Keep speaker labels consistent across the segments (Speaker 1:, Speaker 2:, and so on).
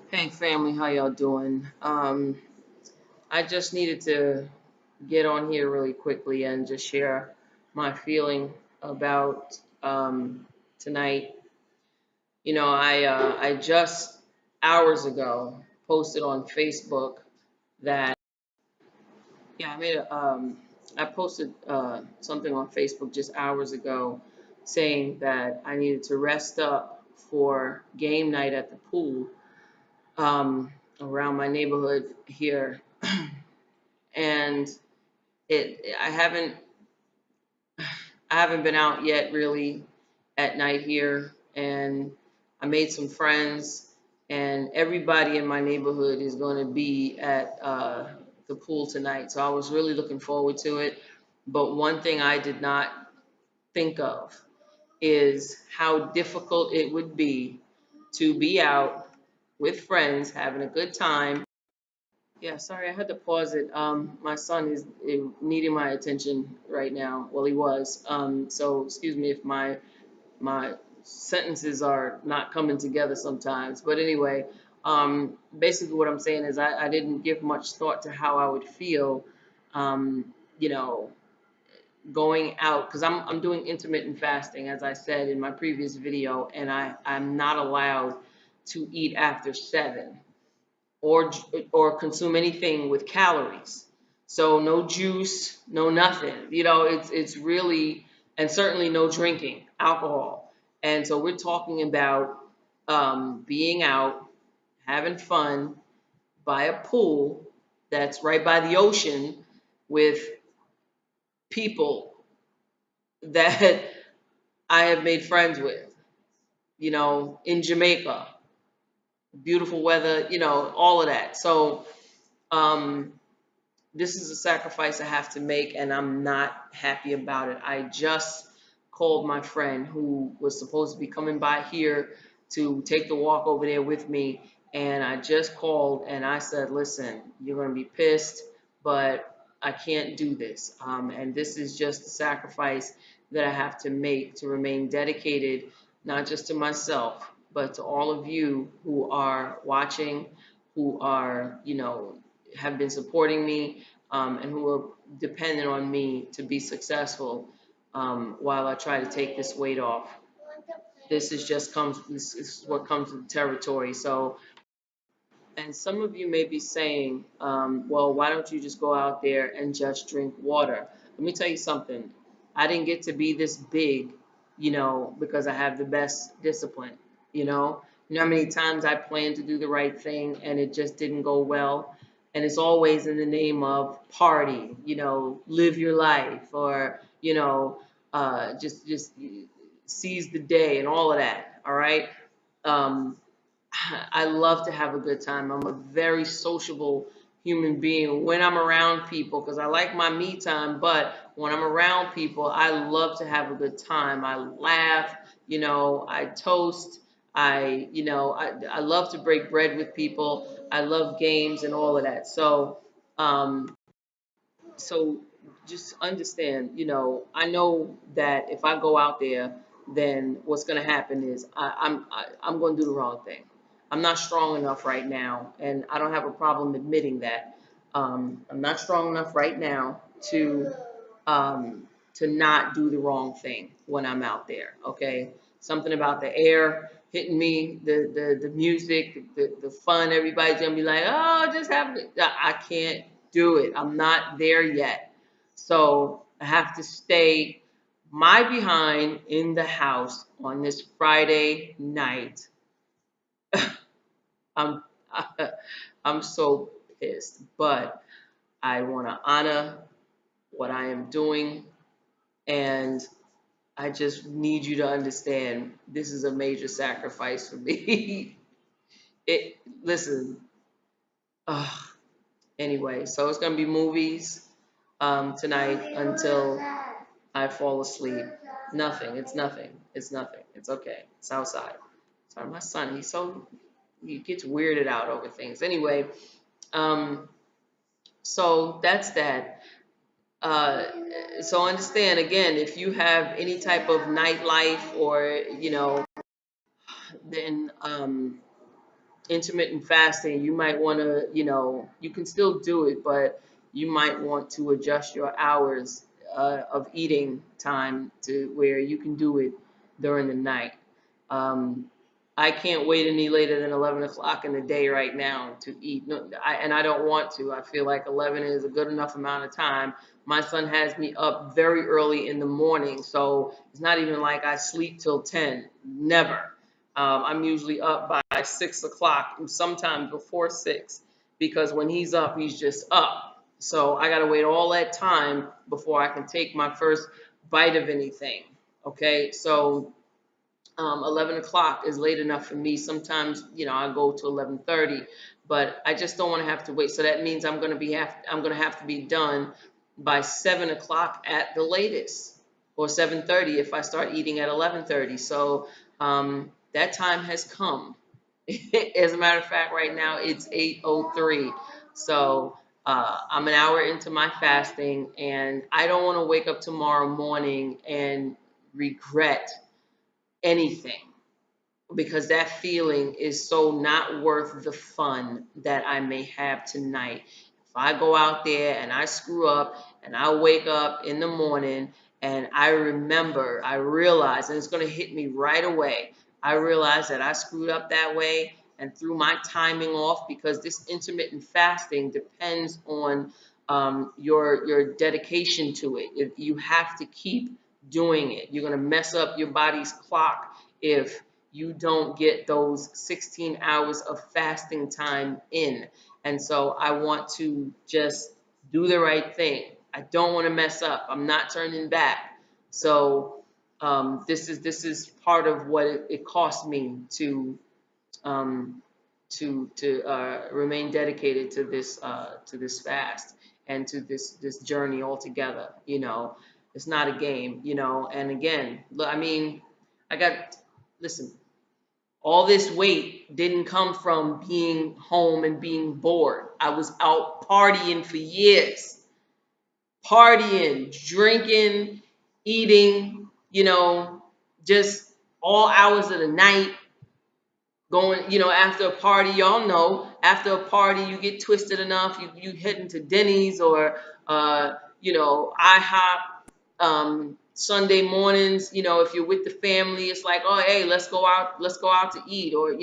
Speaker 1: Hey family, how y'all doing? I just needed to get on here really quickly and just share my feeling about tonight. I just hours ago posted on Facebook that yeah I posted something on Facebook just hours ago saying that I needed to rest up for game night at the pool around my neighborhood here. And it I haven't been out yet really at night here, and I made some friends, and everybody in my neighborhood is going to be at the pool tonight, so I was really looking forward to it. But one thing I did not think of is how difficult it would be to be out with friends having a good time. Yeah, sorry, I had to pause it. My son is needing my attention right now. Well, he was. So excuse me if my sentences are not coming together sometimes. But anyway, basically what I'm saying is I didn't give much thought to how I would feel, um, you know, going out because I'm doing intermittent fasting, as I said in my previous video, and I'm not allowed to eat after 7 or consume anything with calories. So no juice, no nothing. It's really, and certainly no drinking alcohol. And so we're talking about being out, having fun by a pool that's right by the ocean with people that I have made friends with, in Jamaica, beautiful weather, all of that. So um, this is a sacrifice I have to make, and I'm not happy about it. I just called my friend who was supposed to be coming by here to take the walk over there with me, and I just called and I said, listen, you're going to be pissed, but I can't do this. And this is just a sacrifice that I have to make to remain dedicated, not just to myself, but to all of you who are watching, who are, have been supporting me, and who are dependent on me to be successful while I try to take this weight off. This is what comes with the territory. So, and some of you may be saying, well, why don't you just go out there and just drink water? Let me tell you something. I didn't get to be this big, because I have the best discipline, you know. You know how many times I planned to do the right thing and it just didn't go well? And it's always in the name of party, live your life, or, just seize the day and all of that, all right? Um, I love to have a good time. I'm a very sociable human being when I'm around people because I like my me time, but when I'm around people, I love to have a good time. I laugh, I toast, I love to break bread with people. I love games and all of that. Um, so just understand, I know that if I go out there, then what's going to happen is I'm going to do the wrong thing. I'm not strong enough right now, and I don't have a problem admitting that. I'm not strong enough right now um, to not do the wrong thing when I'm out there. Okay, something about the air hitting me, the music, the fun. Everybody's gonna be like, oh, just have it. I can't do it. I'm not there yet. So I have to stay my behind in the house on this Friday night. I'm I'm so pissed, but I want to honor what I am doing, and I just need you to understand this is a major sacrifice for me. Listen. Uh, anyway, so it's gonna be movies tonight until I fall asleep. Nothing. It's nothing. It's nothing. It's okay. It's outside. Sorry, my son. He gets weirded out over things. Anyway, um, so that's that. Uh, so understand again, if you have any type of nightlife or then intermittent fasting, you might want to, you can still do it, but you might want to adjust your hours of eating time to where you can do it during the night. Um, I can't wait any later than 11 o'clock in the day right now to eat. No, and I don't want to. I feel like 11 is a good enough amount of time. My son has me up very early in the morning, so it's not even like I sleep till 10. Never. I'm usually up by 6 o'clock, sometimes before 6, because when he's up, he's just up. So I got to wait all that time before I can take my first bite of anything. Okay, so 11 o'clock is late enough for me. Sometimes, I go to 11:30, but I just don't want to have to wait. So that means I'm going to have to be done by 7 o'clock at the latest, or 7:30 if I start eating at 11:30. So that time has come. As a matter of fact, right now it's 8:03. So I'm an hour into my fasting, and I don't want to wake up tomorrow morning and regret anything, because that feeling is so not worth the fun that I may have tonight. If I go out there and I screw up and I wake up in the morning and I realize, and it's going to hit me right away, I realize that I screwed up that way and threw my timing off, because this intermittent fasting depends on your dedication to it. If you have to keep doing it, you're going to mess up your body's clock if you don't get those 16 hours of fasting time in. And so I want to just do the right thing. I don't want to mess up. I'm not turning back. So this is part of what it cost me um, to remain dedicated to this fast and to this journey altogether. It's not a game. And again, I mean, I got listen. All this weight didn't come from being home and being bored. I was out partying for years, partying, drinking, eating, just all hours of the night, going, after a party. Y'all know, after a party, you get twisted enough, you head into Denny's or, IHOP. Sunday mornings, if you're with the family, it's like, oh, hey, let's go out to eat, or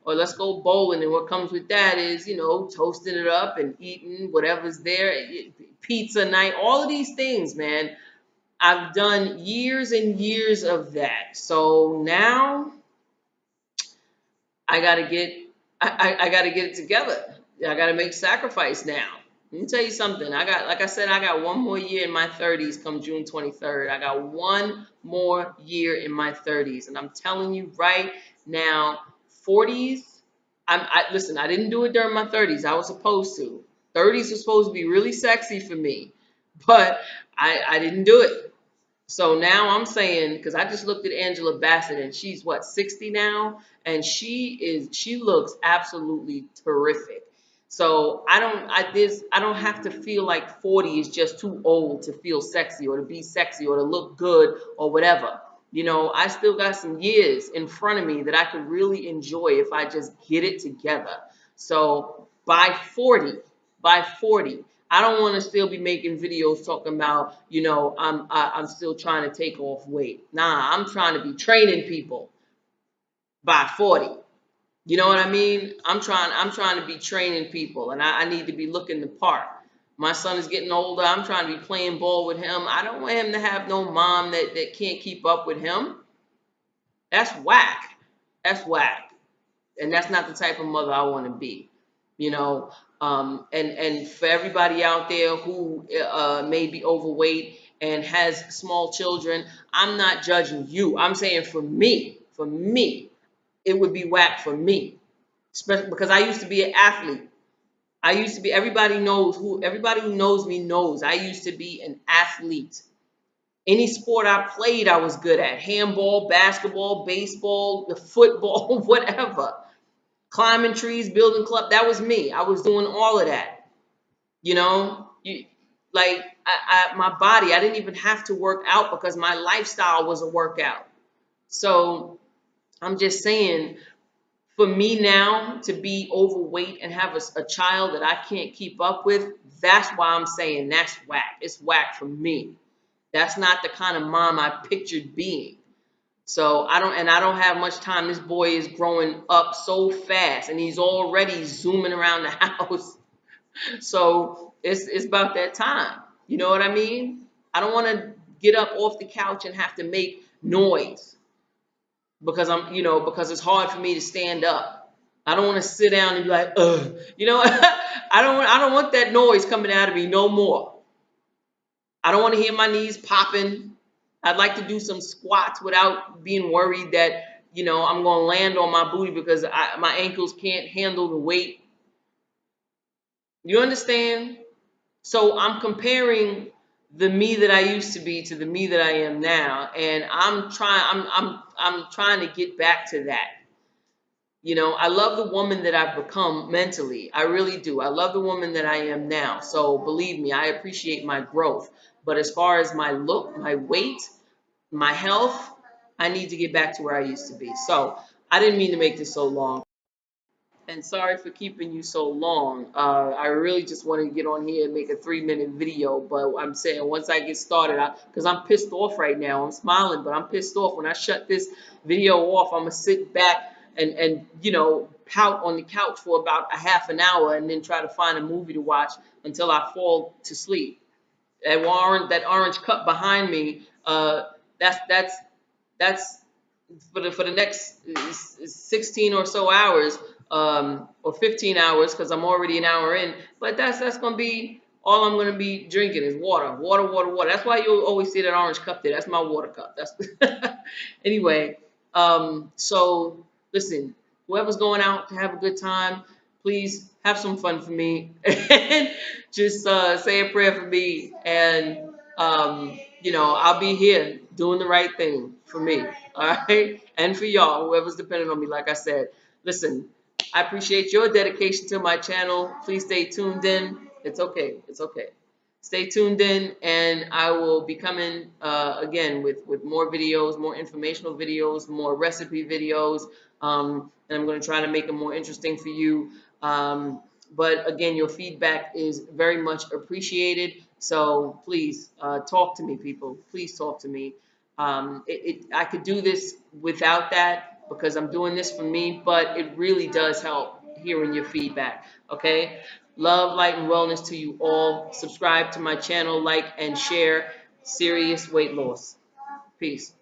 Speaker 1: let's go bowling. And what comes with that is, toasting it up and eating whatever's there, pizza night, all of these things, man. I've done years and years of that. So now I gotta get I gotta get it together. I gotta make sacrifice now. Let me tell you something. Like I said, I got one more year in my 30s come June 23rd. I got one more year in my 30s. And I'm telling you right now, 40s, listen, I didn't do it during my 30s. I was supposed to. 30s was supposed to be really sexy for me, but I didn't do it. So now I'm saying, because I just looked at Angela Bassett and she's what, 60 now? And she looks absolutely terrific. So I don't have to feel like 40 is just too old to feel sexy or to be sexy or to look good or whatever. I still got some years in front of me that I could really enjoy if I just get it together. So by 40, I don't want to still be making videos talking about, I'm still trying to take off weight. Nah, I'm trying to be training people by 40. You know what I mean? I'm trying to be training people, and I need to be looking the part. My son is getting older. I'm trying to be playing ball with him. I don't want him to have no mom that can't keep up with him. That's whack. That's whack. And that's not the type of mother I want to be. You know, and for everybody out there who may be overweight and has small children, I'm not judging you. I'm saying for me, it would be whack for me, especially because I used to be an athlete. I used to be. Everybody who knows me knows I used to be an athlete. Any sport I played, I was good at. Handball, basketball, baseball, the football, whatever. Climbing trees, building club. That was me. I was doing all of that. You know, you like my body. I didn't even have to work out because my lifestyle was a workout. So I'm just saying, for me now to be overweight and have a child that I can't keep up with, that's why I'm saying that's whack. It's whack for me. That's not the kind of mom I pictured being. So I don't have much time. This boy is growing up so fast and he's already zooming around the house. So it's about that time. You know what I mean? I don't want to get up off the couch and have to make noise because because it's hard for me to stand up. I don't want to sit down and be like, ugh. I don't want that noise coming out of me no more. I don't want to hear my knees popping. I'd like to do some squats without being worried that, I'm going to land on my booty because my ankles can't handle the weight. You understand? So I'm comparing the me that I used to be to the me that I am now, and I'm trying to get back to that. I love the woman that I've become mentally. I really do. I love the woman that I am now. So believe me, I appreciate my growth. But as far as my look, my weight, my health, I need to get back to where I used to be. So I didn't mean to make this so long. And sorry for keeping you so long. I really just wanted to get on here and make a 3-minute video, but I'm saying once I get started, because I'm pissed off right now. I'm smiling, but I'm pissed off. When I shut this video off, I'm gonna sit back and pout on the couch for about a half an hour, and then try to find a movie to watch until I fall to sleep. That orange cup behind me, that's for the next 16 or so hours, or 15 hours, because I'm already an hour in. But that's gonna be all I'm gonna be drinking is water, water, water, water. That's why you'll always see that orange cup there. That's my water cup. That's anyway. So listen, whoever's going out to have a good time, please have some fun for me, and just say a prayer for me, and I'll be here doing the right thing for me, all right, and for y'all, whoever's depending on me. Like I said, listen, I appreciate your dedication to my channel. Please stay tuned in. It's okay. It's okay. Stay tuned in, and I will be coming again with more videos, more informational videos, more recipe videos, and I'm going to try to make them more interesting for you. But again, your feedback is very much appreciated. So please talk to me, people. Please talk to me. I could do this without that because I'm doing this for me, but it really does help hearing your feedback. Okay. Love, light, and wellness to you all. Subscribe to my channel, like, and share. Serious weight loss. Peace.